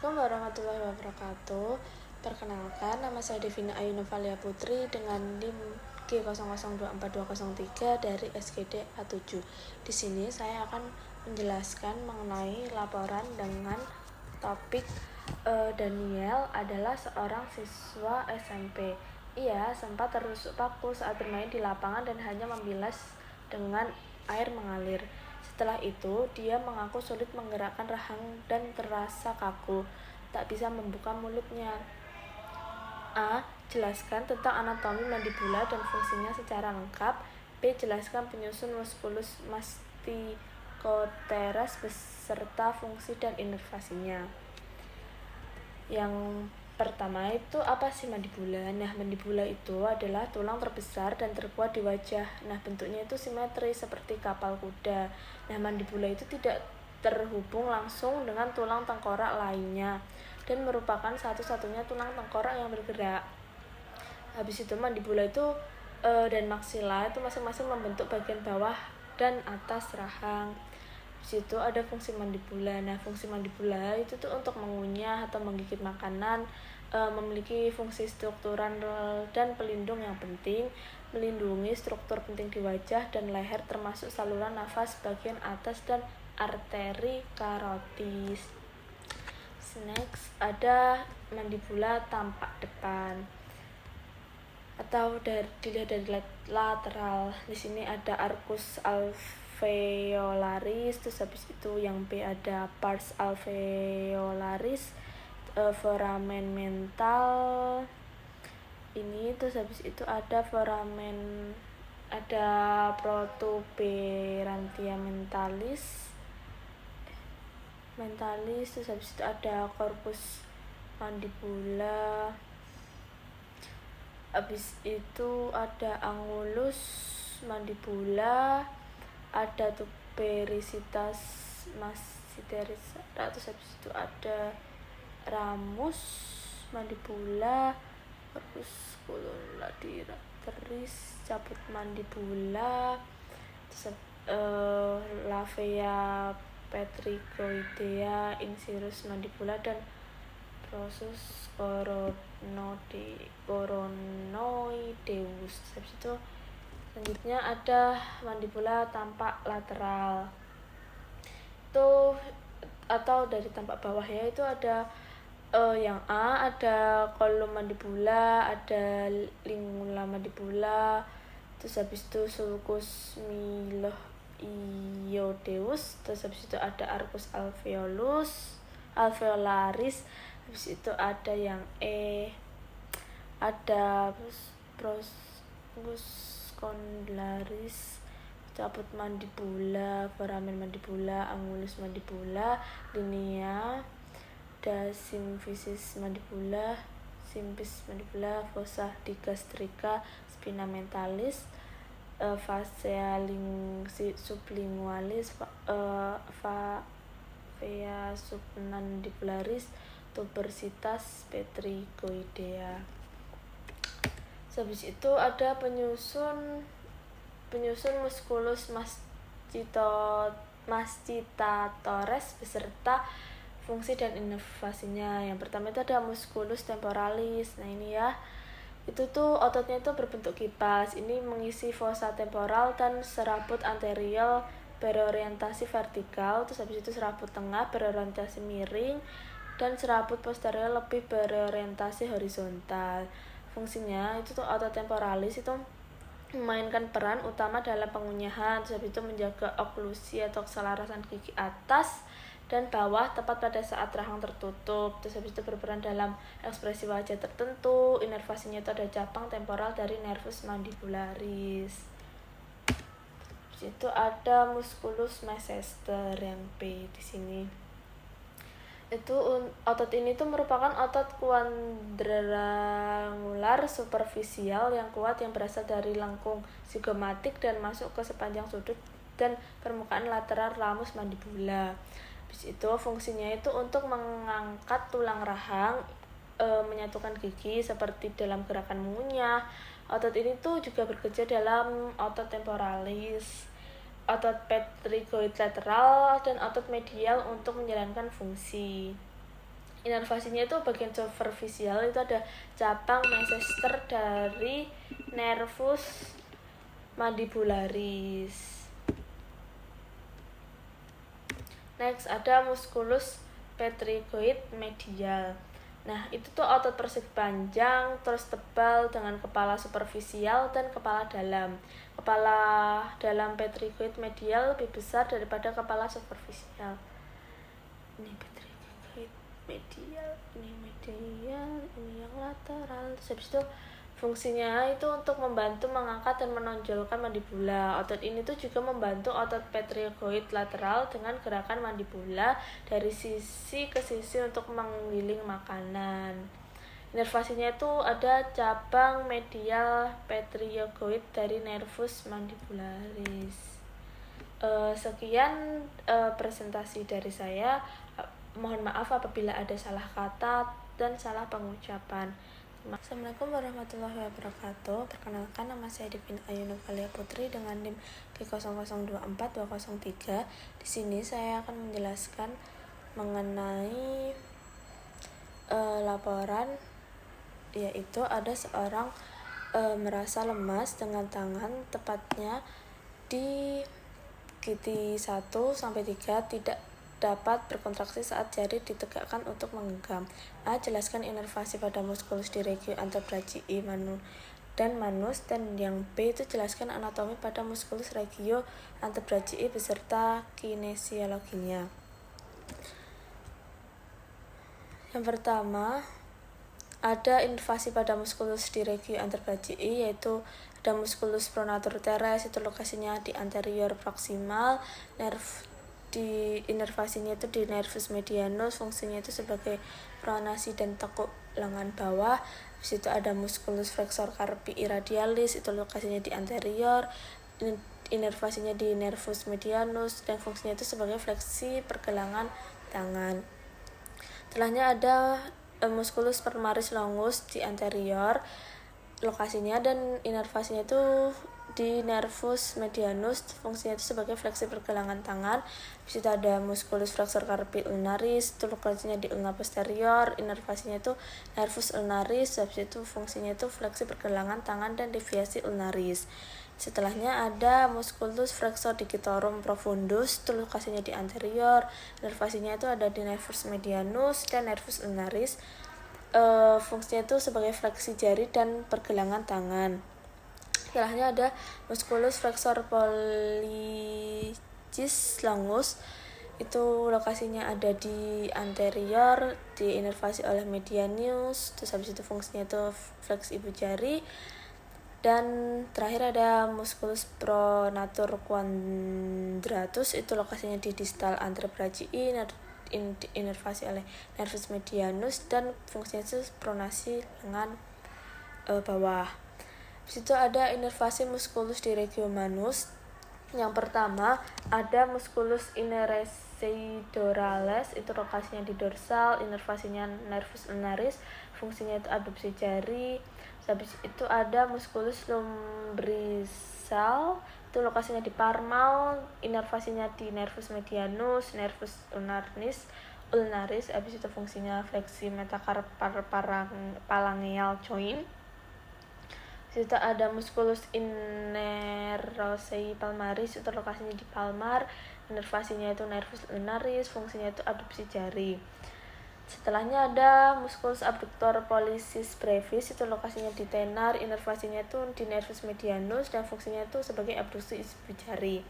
Assalamualaikum warahmatullahi wabarakatuh. Perkenalkan, nama saya Devina Ayu Novalia Putri dengan NIM G00242003 dari SGD A7. Di sini saya akan menjelaskan mengenai laporan dengan topik Daniel adalah seorang siswa SMP. Ia sempat tertusuk paku saat bermain di lapangan dan hanya membilas dengan air mengalir. Setelah itu, dia mengaku sulit menggerakkan rahang dan terasa kaku, tak bisa membuka mulutnya. A. Jelaskan tentang anatomi mandibula dan fungsinya secara lengkap. B. Jelaskan penyusun muskulus masticoteres beserta fungsi dan inervasinya. Yang pertama itu apa sih mandibula? Nah, mandibula itu adalah tulang terbesar dan terkuat di wajah. Nah, bentuknya itu simetris seperti kapal kuda. Nah, mandibula itu tidak terhubung langsung dengan tulang tengkorak lainnya dan merupakan satu-satunya tulang tengkorak yang bergerak. Habis itu mandibula itu dan maksila itu masing-masing membentuk bagian bawah dan atas rahang. Di situ ada fungsi mandibula. Nah, fungsi mandibula itu tuh untuk mengunyah atau menggigit makanan, memiliki fungsi struktural dan pelindung yang penting, melindungi struktur penting di wajah dan leher termasuk saluran nafas bagian atas dan arteri karotis. Next, ada mandibula tampak depan atau dilihat dari lateral. Di sini ada arcus alveolaris, terus habis itu yang B ada pars alveolaris, foramen mental ini, terus habis itu ada foramen, ada protuberantia mentalis, terus habis itu ada corpus mandibula. Habis itu ada angulus mandibula, ada tuberositas masiteris, terus habis itu ada ramus mandibula, corpus collateralis, cabut mandibula, terus lavea petricoidea, insirus mandibula, dan proses coronoideus. Habis itu selanjutnya ada mandibula tampak lateral. Itu atau dari tampak bawah ya, itu ada yang A ada kolum mandibula, ada lingula mandibula, terus habis itu sulcus mylohyoideus, terus habis itu ada arcus alveolaris. Habis itu ada yang E, ada prosgus condlaris, cabut mandibula, foramen mandibula, angulus mandibula, linea, ada symphysis mandibula, symphysis mandibula, fossa digastrica, spina mentalis, fascia sublingualis, fea submandibularis, tuberositas petricoidea. Habis itu ada penyusun musculus masticatores beserta fungsi dan inervasinya. Yang pertama itu ada musculus temporalis. Nah, ini ya, itu tuh ototnya itu berbentuk kipas. Ini mengisi fossa temporal dan serabut anterior berorientasi vertikal, terus habis itu serabut tengah berorientasi miring, dan serabut posterior lebih berorientasi horizontal. Fungsinya itu tuh otot temporalis itu memainkan peran utama dalam pengunyahan, terus habis itu menjaga oklusi atau keselarasan gigi atas dan bawah tepat pada saat rahang tertutup. Terus habis itu berperan dalam ekspresi wajah tertentu. Inervasinya itu ada cabang temporal dari nervus mandibularis. Terus itu ada musculus masseter yang B di sini. Itu otot ini tuh merupakan otot quadrangular superficial yang kuat yang berasal dari lengkung zigomatik dan masuk ke sepanjang sudut dan permukaan lateral ramus mandibula. Habis itu fungsinya itu untuk mengangkat tulang rahang, menyatukan gigi seperti dalam gerakan mengunyah. Otot ini tuh juga bekerja dalam otot temporalis, otot petricoid lateral, dan otot medial untuk menjalankan fungsi. Inervasinya itu bagian superficial, itu ada cabang mesester dari nervus mandibularis. Next ada musculus petrigoid medial. Nah, itu tuh otot persegi panjang, terus tebal dengan kepala superficial dan kepala dalam. Kepala dalam petrigoid medial lebih besar daripada kepala superficial. Ini petrigoid medial, ini medial, ini yang lateral. Terus habis itu fungsinya itu untuk membantu mengangkat dan menonjolkan mandibula. Otot ini tuh juga membantu otot petrigoid lateral dengan gerakan mandibula dari sisi ke sisi untuk menggiling makanan. Inervasinya itu ada cabang medial petrigoid dari nervus mandibularis. Sekian presentasi dari saya. Mohon maaf apabila ada salah kata dan salah pengucapan. Assalamualaikum warahmatullahi wabarakatuh. Perkenalkan, nama saya Devin Ayu Novalia Putri dengan NIM G0024203. Di sini saya akan menjelaskan mengenai laporan, yaitu ada seorang merasa lemas dengan tangan, tepatnya di gigi 1-3 tidak dapat berkontraksi saat jari ditegakkan untuk menggenggam. A. Jelaskan inervasi pada muskulus di regio antebrachii dan manus. Dan yang B itu jelaskan anatomi pada muskulus regio antebrachii beserta kinesiologinya. Yang pertama, ada inervasi pada muskulus di regio antebrachii, yaitu ada muskulus pronator teres, itu lokasinya di anterior proximal, di inervasinya itu di nervus medianus, fungsinya itu sebagai pronasi dan tekuk lengan bawah. Habis itu ada musculus flexor carpi radialis, itu lokasinya di anterior, inervasinya di nervus medianus dan fungsinya itu sebagai fleksi pergelangan tangan. Setelahnya ada musculus palmaris longus di anterior, lokasinya dan inervasinya itu di nervus medianus, fungsinya itu sebagai fleksi pergelangan tangan. Habis itu ada musculus flexor carpi ulnaris, itu lokasinya di ulna posterior, inervasinya itu nervus ulnaris. Habis itu fungsinya itu fleksi pergelangan tangan dan deviasi ulnaris. Setelahnya ada musculus flexor digitorum profundus, itu lokasinya di anterior, inervasinya itu ada di nervus medianus dan nervus ulnaris. Fungsinya itu sebagai fleksi jari dan pergelangan tangan. Setelahnya ada musculus flexor pollicis longus, itu lokasinya ada di anterior, diinervasi oleh medianus. Terus habis itu fungsinya itu fleksi ibu jari. Dan terakhir ada musculus pronator quadratus, itu lokasinya di distal antebrachii, inervasi oleh nervus medianus dan fungsinya itu pronasi lengan bawah. Di situ ada inervasi musculus di regio manus. Yang pertama ada musculus ineresidoralis, itu lokasinya di dorsal, inervasinya nervus ulnaris, fungsinya itu abduksi jari. Habis itu ada musculus lumbrisal, itu lokasinya di parmal, inervasinya di nervus medianus, nervus ulnaris. Habis itu fungsinya fleksi metacarpal joint. Situ ada musculus inerosei palmaris, itu lokasinya di palmar, inervasinya itu nervus ulnaris, fungsinya itu abduksi jari. Setelahnya ada musculus abductor pollicis brevis, itu lokasinya di tenar, inervasinya itu di nervus medianus dan fungsinya itu sebagai abduksi ibu jari.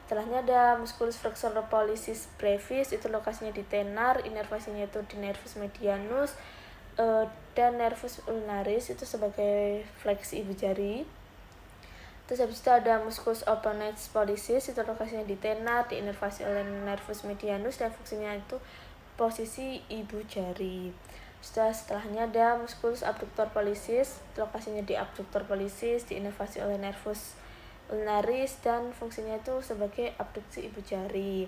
Setelahnya ada musculus flexor pollicis brevis, itu lokasinya di tenar, inervasinya itu di nervus medianus dan nervus ulnaris, itu sebagai fleksi ibu jari. Terus habis itu ada musculus opponens pollicis, itu lokasinya di tenar, diinervasi oleh nervus medianus dan fungsinya itu posisi ibu jari. Setelahnya ada musculus abductor pollicis, lokasinya di abductor pollicis, diinervasi oleh nervus ulnaris dan fungsinya itu sebagai abduksi ibu jari.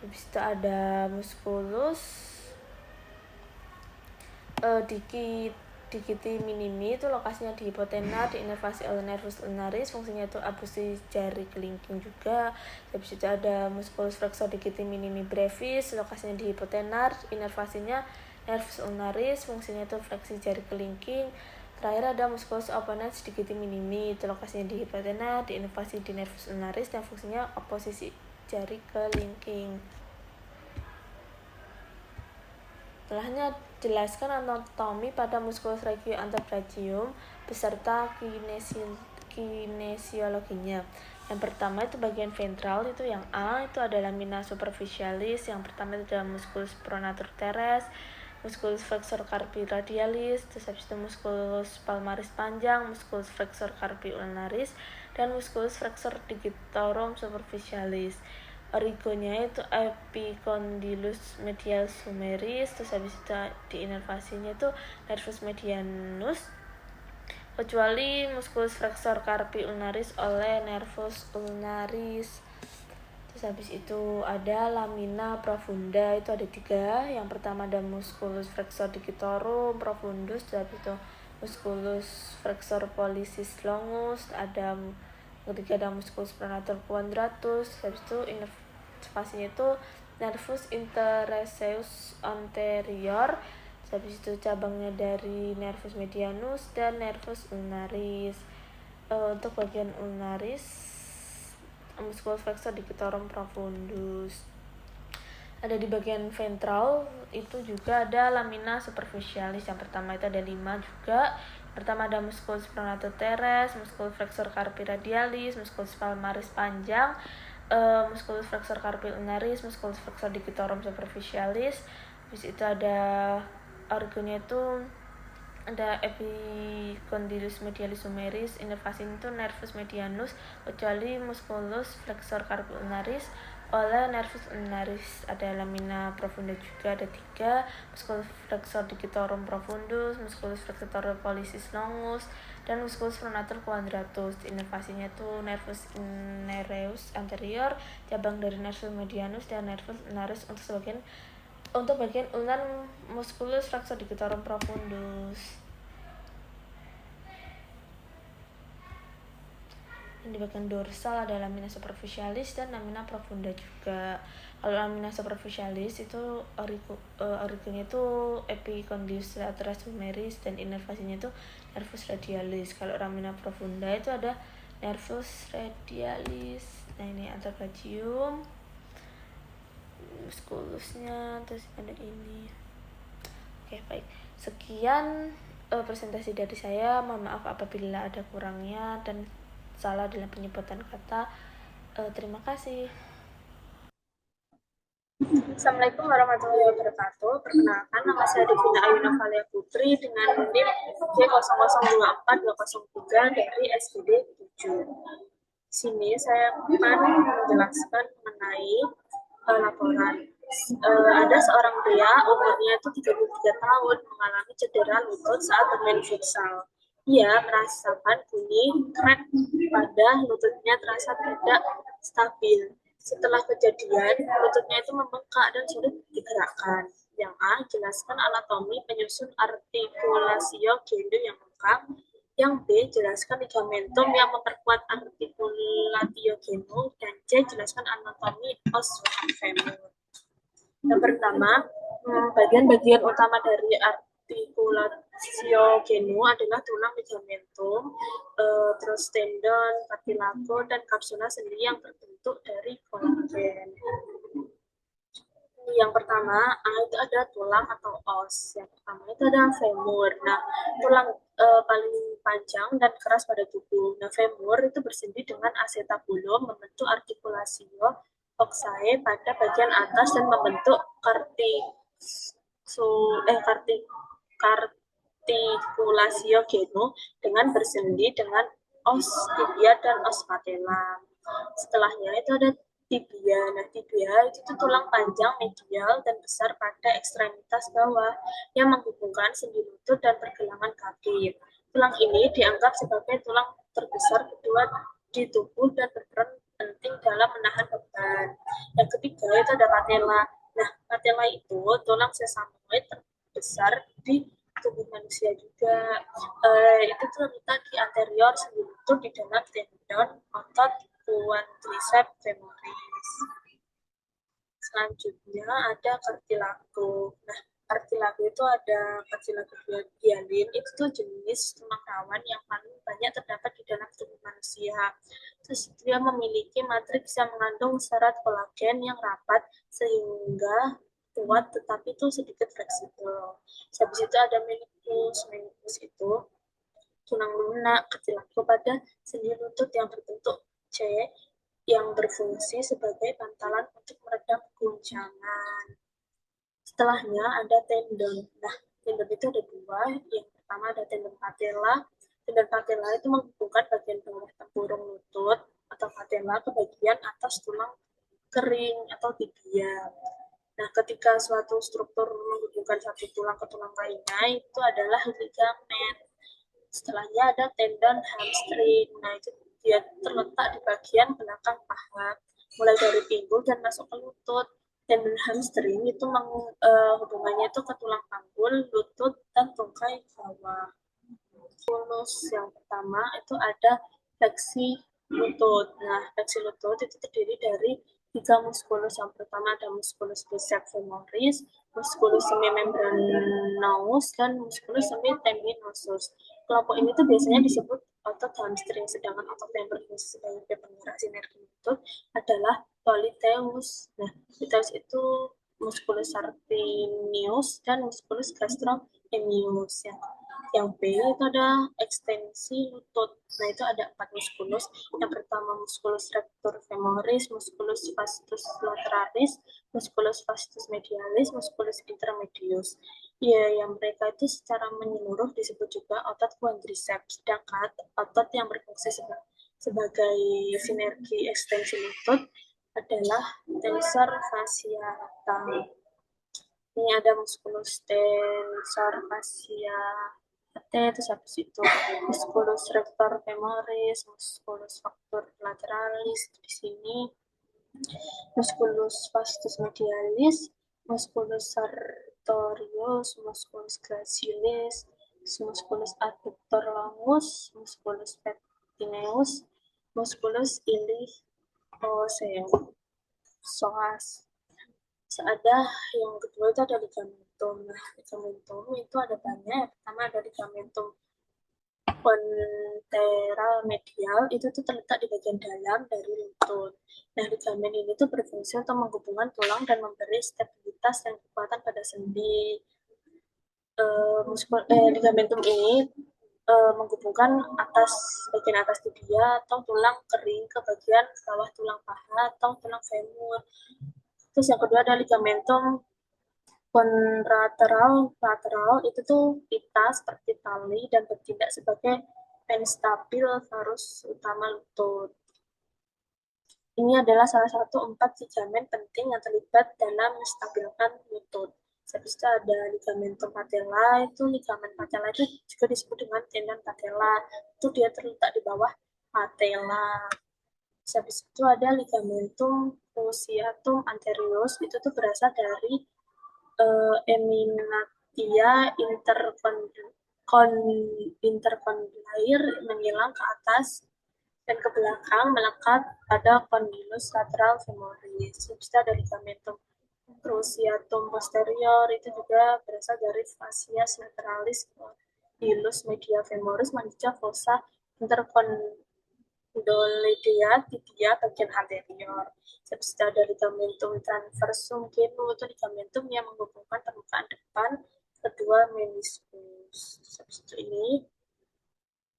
Habis itu ada musculus digiti minimi, itu lokasinya di hipotenar, diinervasi oleh nervus ulnaris, fungsinya itu abduksi jari kelingking juga. Habis itu ada musculus flexor digiti minimi brevis, lokasinya di hipotenar, inervasinya nervus ulnaris, fungsinya itu fleksi jari kelingking. Terakhir ada musculus opponens digiti minimi, itu lokasinya di hipotena, diinervasi di nervus ulnaris, dan fungsinya oposisi jari kelingking. Setelahnya jelaskan anatomi pada musculus regio antebrachium beserta kinesiologinya. Yang pertama itu bagian ventral, itu yang A, itu ada lamina superficialis. Yang pertama itu adalah musculus pronator teres, musculus flexor carpi radialis, terus habis itu musculus palmaris panjang, musculus flexor carpi ulnaris, dan musculus flexor digitorum superficialis. Origonya itu epicondylus medialis humeris, terus habis itu diinervasinya itu nervus medianus, kecuali musculus flexor carpi ulnaris oleh nervus ulnaris. Terus habis itu ada lamina profunda, itu ada 3. Yang pertama ada musculus flexor digitorum profundus, terus habis itu musculus flexor pollicis longus, ketiga ada musculus pronator quadratus, habis itu inervasinya itu nervus interosseus anterior, habis itu cabangnya dari nervus medianus dan nervus ulnaris. Untuk bagian ulnaris, musculus flexor digitorum profundus. Ada di bagian ventral itu juga ada lamina superficialis. Yang pertama itu ada 5 juga. Pertama ada musculus pronator teres, musculus flexor carpi radialis, musculus palmaris panjang, musculus flexor carpi ulnaris, musculus flexor digitorum superficialis. Habis itu ada origonya itu ada epicondylus medialis humeris, inervasi itu nervus medianus, kecuali musculus flexor carpi ulnaris oleh nervus ulnaris. Ada lamina profunda juga, ada 3, musculus flexor digitorum profundus, musculus flexor pollicis longus, dan musculus pronator quadratus. Inervasinya itu nervus nereus anterior, cabang dari nervus medianus dan nervus ulnaris. Untuk bagian ulnar, musculus flexor digitorum profundus. Yang di bagian dorsal ada lamina superficialis dan lamina profunda juga. Kalau lamina superficialis itu originnya itu epicondylus lateris humeris dan inervasinya itu nervus radialis. Kalau lamina profunda itu ada nervus radialis. Nah, ini antebrachium, muskulusnya, terus ada ini. Oke, baik. Sekian presentasi dari saya. Mohon maaf apabila ada kurangnya dan salah dalam penyebutan kata. Terima kasih. Assalamualaikum warahmatullahi wabarakatuh. Perkenalkan, nama saya Devina Ayuna Valia Putri dengan NIM J002423 dari SPD 7. Di sini saya akan menjelaskan mengenai laporan. Ada seorang pria, umurnya itu 33 tahun, mengalami cedera lutut saat bermain futsal. Ia merasakan bunyi krek pada lututnya terasa tidak stabil. Setelah kejadian, lututnya itu membengkak dan sulit digerakkan. Yang A, jelaskan anatomi penyusun artikulasio genu yang lengkap. Yang B, jelaskan ligamentum yang memperkuat artikulatio genu. Dan C, jelaskan anatomi os femur. Yang pertama, bagian-bagian utama dari artikulatio genu adalah tulang ligamentum, terus tendon, cartilago, dan kapsula sendi yang terbentuk dari kolagen. Yang pertama, itu ada tulang atau os. Yang pertama itu ada femur. Nah, tulang paling panjang dan keras pada tubuh. Nah, femur itu bersendi dengan acetabulum membentuk artikulasio oxae pada bagian atas dan membentuk artikulasio genu dengan bersendi dengan os tibia dan os patella. Setelahnya itu ada tibia. Nah, tibia itu tulang panjang medial dan besar pada ekstremitas bawah yang menghubungkan sendi lutut dan pergelangan kaki. Tulang ini dianggap sebagai tulang terbesar kedua di tubuh dan berperan penting dalam menahan beban. Yang ketiga itu ada patella. Nah, patella itu tulang sesamoid terbesar di tubuh manusia juga. Itu terletak di anterior sendi lutut di dalam tendon otot quadriceps femoris. Selanjutnya ada cartilago. Nah, Cartilago itu ada Cartilago hyalin, itu tuh jenis tulang rawan yang paling banyak terdapat di dalam tubuh manusia. Terus dia memiliki matriks yang mengandung serat kolagen yang rapat sehingga kuat tetapi itu sedikit fleksibel. Habis itu ada meniscus itu tulang lunak cartilago pada sendi lutut yang berbentuk C yang berfungsi sebagai bantalan untuk meredam guncangan. Setelahnya ada tendon. Nah, tendon itu ada dua. Yang pertama ada tendon patella. Tendon patella itu menghubungkan bagian bawah tempurung lutut atau patella ke bagian atas tulang kering atau tibia. Nah, ketika suatu struktur menghubungkan satu tulang ke tulang lainnya, itu adalah ligamen. Setelahnya ada tendon hamstring. Nah, itu dia terletak di bagian belakang paha, mulai dari pinggul dan masuk ke lutut. Tendon hamstring itu hubungannya itu ke tulang panggul, lutut, dan tungkai bawah. Muskulus yang pertama itu ada fleksi lutut. Nah, fleksi lutut itu terdiri dari tiga muskulus. Yang pertama ada muskulus biceps femoris, muskulus semimembranaus, dan muskulus semitendinosus. Kelompok ini tuh biasanya disebut otot hamstring, sedangkan otot yang berfungsi sebagai penggerak sinergi lutut adalah politeus. Nah, politeus itu musculus arteriosus dan musculus gastrocnemius ya. Yang B itu ada ekstensi lutut. Nah, itu ada 4 musculus. Yang pertama musculus rector femoris, musculus vastus lateralis, musculus vastus medialis, musculus intermedius. Ya, yang mereka itu secara menyeluruh disebut juga otot quadriceps. Sedangkan otot yang berfungsi sebagai sinergi ekstensi lutut adalah tensor fasciata. Ini ada musculus tensor fasciate, terus habis itu musculus rector femoris, musculus factor lateralis di sini, musculus vastus medialis, musculus sartorius, musculus gracilis, musculus adductor longus, musculus pectineus, musculus iliopsoas. Ada yang kedua itu ada ligamentum. Nah, ligamentum itu ada banyak. Pertama ada ligamentum konteral medial, itu tuh terletak di bagian dalam dari lutut. Nah, ligamen ini tuh berfungsi untuk menghubungkan tulang dan memberi stabilitas dan kekuatan pada sendi. Ligamentum ini menghubungkan bagian atas tibia atau tulang kering ke bagian bawah tulang paha atau tulang femur. Terus yang kedua ada ligamentum lateral itu tuh pita seperti tali dan bertindak sebagai penstabil varus utama lutut. Ini adalah salah satu 4 ligamen penting yang terlibat dalam menstabilkan lutut. Habis itu ada ligamentum patella, itu ligamen patella itu juga disebut dengan tendon patella. Itu dia terletak di bawah patella. Habis itu ada ligamentum cruciatum anterior, itu tuh berasal dari eminatia intercondylar menyilang ke atas dan ke belakang melekat pada condylus lateral femoris. Habis ada ligamentum cruciatum posterior, itu juga berasal dari fascia lateralis condylus media femoris menuju fossa intercondyloidea tibia bagian anterior. Habis itu ada ligamentum transversum genu, itu ligamentum yang menghubungkan permukaan depan kedua meniskus. Habis itu ini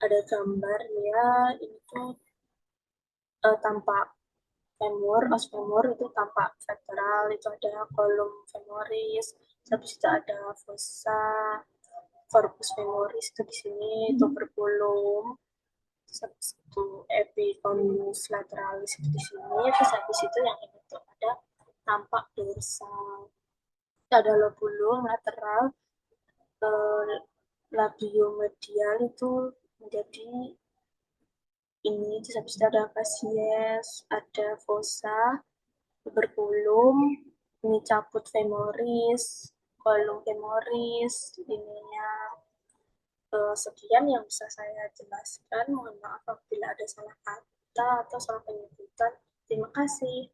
ada gambar ya, ini tuh tampak femur, os femur itu tampak vertebral, itu ada kolum femoris, habis itu ada fossa corpus femoris itu di sini itu berbolong, habis itu epicondylus lateralis itu di sini, terus habis itu yang ini tuh ada tampak dorsal, ada lobulum lateral, labiomedial itu menjadi ini, terus habis itu ada fasies, ada fossa, bergulung, ini caput femoris, kolum femoris, ininya sekian yang bisa saya jelaskan. Mohon maaf apabila ada salah kata atau salah penyebutan. Terima kasih.